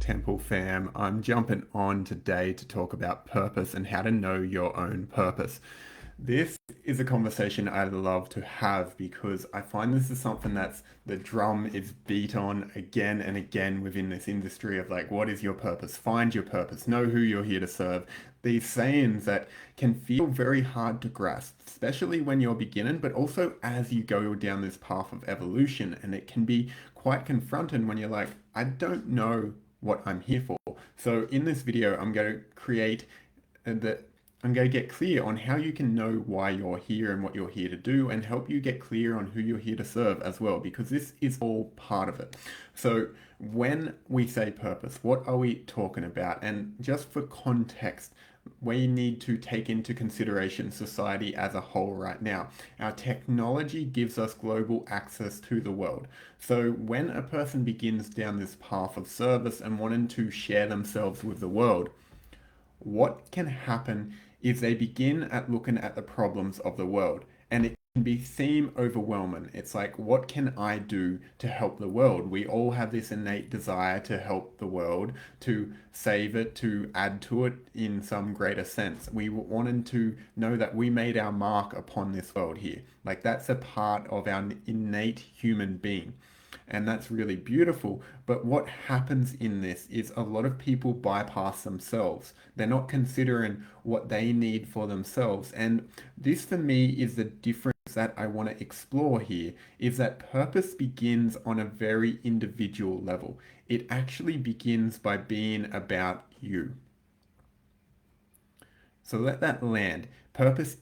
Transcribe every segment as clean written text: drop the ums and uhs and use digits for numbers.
Temple fam? I'm jumping on today to talk about purpose and how to know your own purpose. This is a conversation I love to have because I find this is something that's the drum is beat on again and again within this industry of like, what is your purpose? Find your purpose, know who you're here to serve. These sayings that can feel very hard to grasp, especially when you're beginning, but also as you go down this path of evolution. And it can be quite confronting when you're like, I don't know what I'm here for. So in this video, I'm going to create the I'm going to get clear on how you can know why you're here and what you're here to do and help you get clear on who you're here to serve as well, because this is all part of it. So when we say purpose, what are we talking about? And just for context, we need to take into consideration society as a whole right now. Our technology gives us global access to the world. So when a person begins down this path of service and wanting to share themselves with the world, what can happen is they begin at looking at the problems of the world, and it can seem overwhelming. It's like, what can I do to help the world? We all have this innate desire to help the world, to save it, to add to it in some greater sense. We wanted to know that we made our mark upon this world here. Like, that's a part of our innate human being. And that's really beautiful. But what happens in this is a lot of people bypass themselves. They're not considering what they need for themselves. And this for me is the difference that I want to explore here, is that purpose begins on a very individual level. It actually begins by being about you. So let that land. Purpose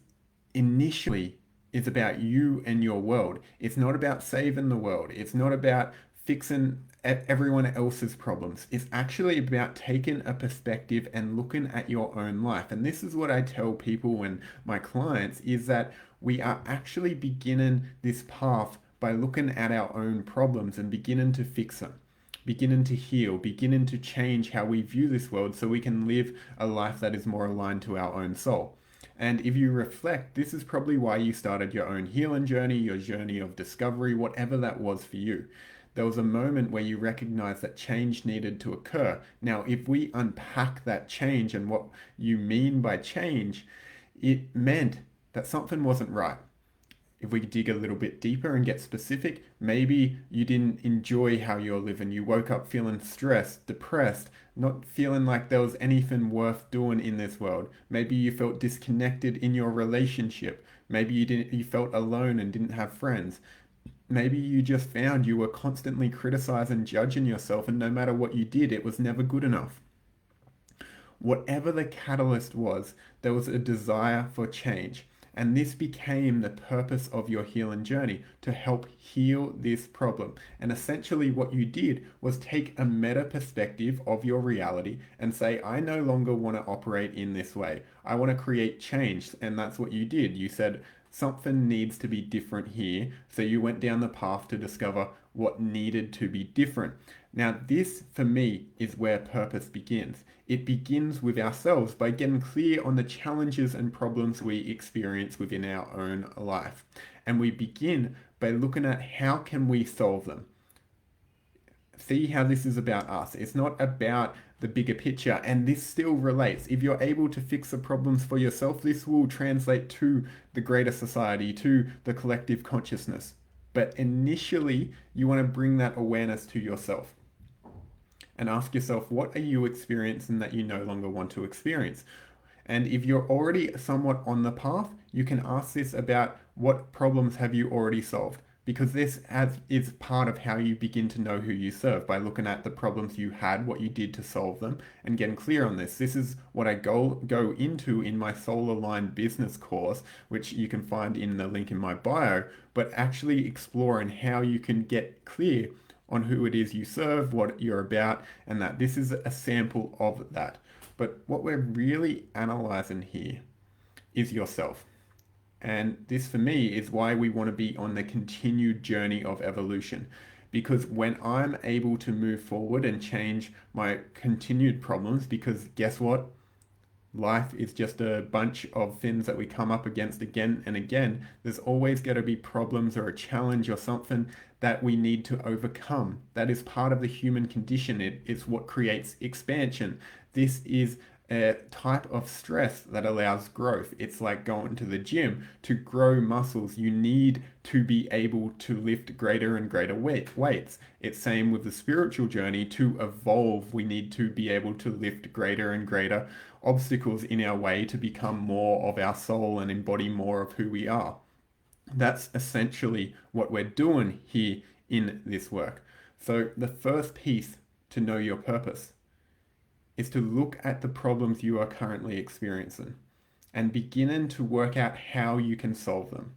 initially is about you and your world. It's not about saving the world. It's not about fixing everyone else's problems. It's actually about taking a perspective and looking at your own life. And this is what I tell people when my clients is that we are actually beginning this path by looking at our own problems and beginning to fix them, beginning to heal, beginning to change how we view this world so we can live a life that is more aligned to our own soul. And if you reflect, this is probably why you started your own healing journey, your journey of discovery, whatever that was for you. There was a moment where you recognized that change needed to occur. Now, if we unpack that change and what you mean by change, it meant that something wasn't right. If we dig a little bit deeper and get specific, maybe you didn't enjoy how you're living. You woke up feeling stressed, depressed, not feeling like there was anything worth doing in this world. Maybe you felt disconnected in your relationship. Maybe you felt alone and didn't have friends. Maybe you just found you were constantly criticizing, judging yourself, and no matter what you did, it was never good enough. Whatever the catalyst was, there was a desire for change. And this became the purpose of your healing journey, to help heal this problem. And essentially, what you did was take a meta perspective of your reality and say, I no longer want to operate in this way. I want to create change. And that's what you did. You said, something needs to be different here. So you went down the path to discover what needed to be different. Now, this for me is where purpose begins. It begins with ourselves by getting clear on the challenges and problems we experience within our own life. And we begin by looking at how can we solve them. See how this is about us. It's not about the bigger picture, and this still relates. If you're able to fix the problems for yourself, this will translate to the greater society, to the collective consciousness. But initially, you want to bring that awareness to yourself and ask yourself, what are you experiencing that you no longer want to experience? And if you're already somewhat on the path, you can ask this about what problems have you already solved? Because is part of how you begin to know who you serve, by looking at the problems you had, what you did to solve them, and getting clear on this. This is what I go into in my Soul Aligned Business course, which you can find in the link in my bio, but actually exploring how you can get clear on who it is you serve, what you're about, and that this is a sample of that. But what we're really analyzing here is yourself. And this for me is why we want to be on the continued journey of evolution. Because when I'm able to move forward and change my continued problems, because guess what? Life is just a bunch of things that we come up against again and again. There's always going to be problems or a challenge or something that we need to overcome. That is part of the human condition. It is what creates expansion. This is a type of stress that allows growth. It's like going to the gym. To grow muscles, you need to be able to lift greater and greater weights. It's same with the spiritual journey. To evolve, we need to be able to lift greater and greater obstacles in our way to become more of our soul and embody more of who we are. That's essentially what we're doing here in this work. So the first piece to know your purpose is to look at the problems you are currently experiencing and beginning to work out how you can solve them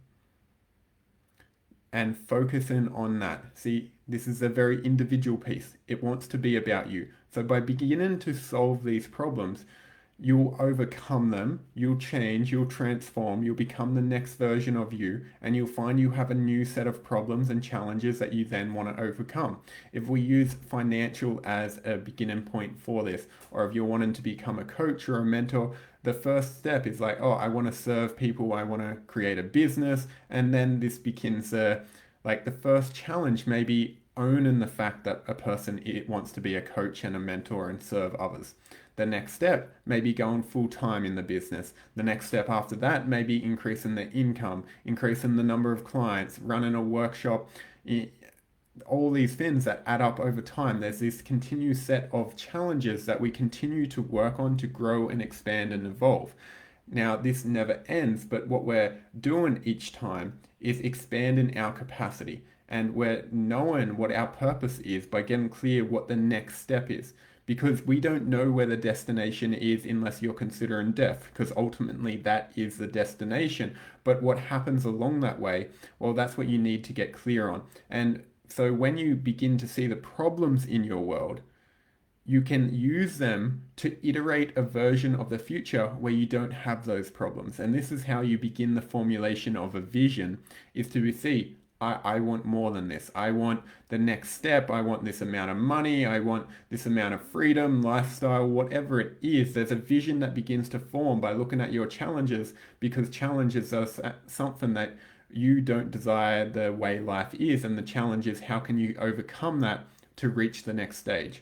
and focusing on that. See, this is a very individual piece. It wants to be about you. So by beginning to solve these problems, you'll overcome them, you'll change, you'll transform, you'll become the next version of you, and you'll find you have a new set of problems and challenges that you then want to overcome. If we use financial as a beginning point for this, or if you're wanting to become a coach or a mentor, the first step is like, oh, I want to serve people, I want to create a business, and then this begins like the first challenge may be owning the fact that a person wants to be a coach and a mentor and serve others. The next step may be going full time in the business. The next step after that may be increasing the income, increasing the number of clients, running a workshop, all these things that add up over time. There's this continuous set of challenges that we continue to work on to grow and expand and evolve. Now, this never ends, but what we're doing each time is expanding our capacity. And we're knowing what our purpose is by getting clear what the next step is. Because we don't know where the destination is unless you're considering death, because ultimately that is the destination. But what happens along that way, well, that's what you need to get clear on. And so when you begin to see the problems in your world, you can use them to iterate a version of the future where you don't have those problems. And this is how you begin the formulation of a vision, is to see, I want more than this. I want the next step. I want this amount of money. I want this amount of freedom, lifestyle, whatever it is. There's a vision that begins to form by looking at your challenges, because challenges are something that you don't desire the way life is. And the challenge is, how can you overcome that to reach the next stage?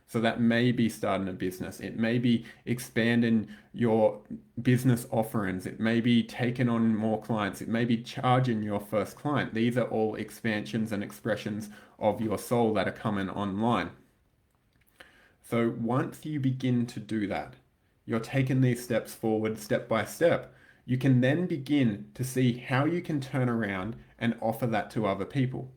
So that may be starting a business. It may be expanding your business offerings. It may be taking on more clients. It may be charging your first client. These are all expansions and expressions of your soul that are coming online. So once you begin to do that, you're taking these steps forward step by step. You can then begin to see how you can turn around and offer that to other people.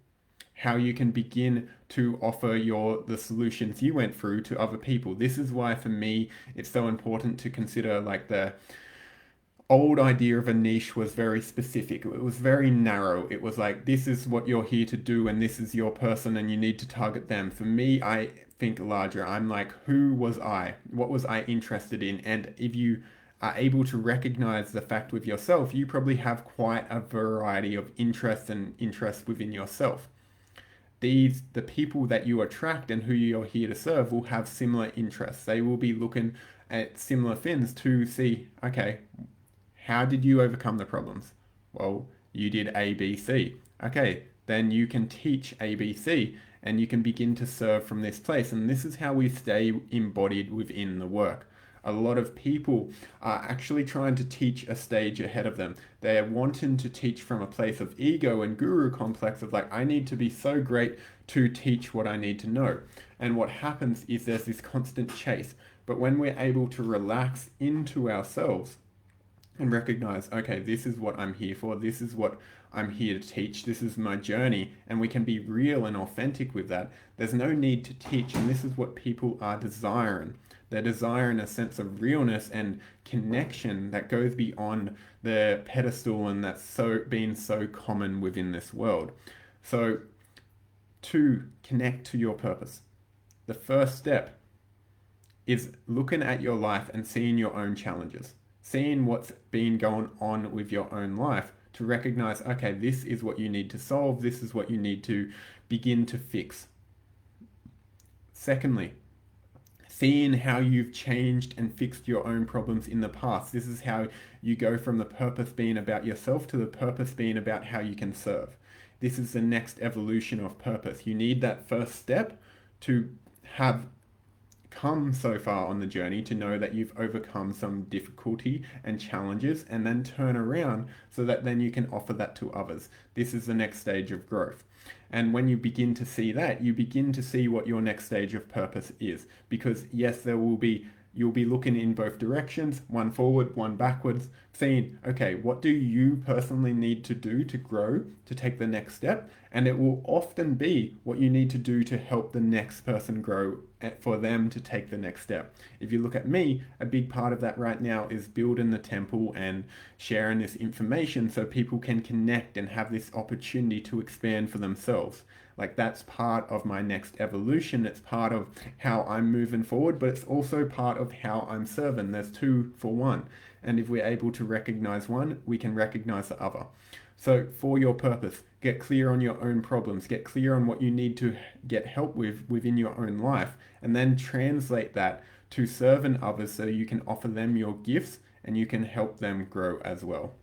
How you can begin to offer the solutions you went through to other people. This is why for me it's so important to consider, like, the old idea of a niche was very specific. It was very narrow. It was like, this is what you're here to do and this is your person and you need to target them. For me, I think larger. I'm like, who was I? What was I interested in? And if you are able to recognize the fact with yourself, you probably have quite a variety of interests and interests within yourself. The people that you attract and who you're here to serve will have similar interests. They will be looking at similar things to see, okay, how did you overcome the problems? Well, you did A, B, C. Okay, then you can teach A, B, C, and you can begin to serve from this place. And this is how we stay embodied within the work. A lot of people are actually trying to teach a stage ahead of them. They are wanting to teach from a place of ego and guru complex of like, I need to be so great to teach what I need to know. And what happens is there's this constant chase. But when we're able to relax into ourselves and recognize, okay, this is what I'm here for, this is what I'm here to teach, this is my journey, and we can be real and authentic with that, there's no need to teach. And this is what people are desiring. They're desiring a sense of realness and connection that goes beyond the pedestal, and that's been so common within this world. So to connect to your purpose, the first step is looking at your life and seeing your own challenges, seeing what's been going on with your own life to recognize, okay, this is what you need to solve, this is what you need to begin to fix. Secondly, seeing how you've changed and fixed your own problems in the past. This is how you go from the purpose being about yourself to the purpose being about how you can serve. This is the next evolution of purpose. You need that first step to have come so far on the journey to know that you've overcome some difficulty and challenges and then turn around so that then you can offer that to others. This is the next stage of growth. And when you begin to see that, you begin to see what your next stage of purpose is. Because yes, you'll be looking in both directions, one forward, one backwards, seeing, okay, what do you personally need to do to grow, to take the next step? And it will often be what you need to do to help the next person grow for them to take the next step. If you look at me, a big part of that right now is building the temple and sharing this information so people can connect and have this opportunity to expand for themselves. Like that's part of my next evolution. It's part of how I'm moving forward, but it's also part of how I'm serving. There's two for one. And if we're able to recognize one, we can recognize the other. So for your purpose, get clear on your own problems, get clear on what you need to get help with within your own life, and then translate that to serving others so you can offer them your gifts and you can help them grow as well.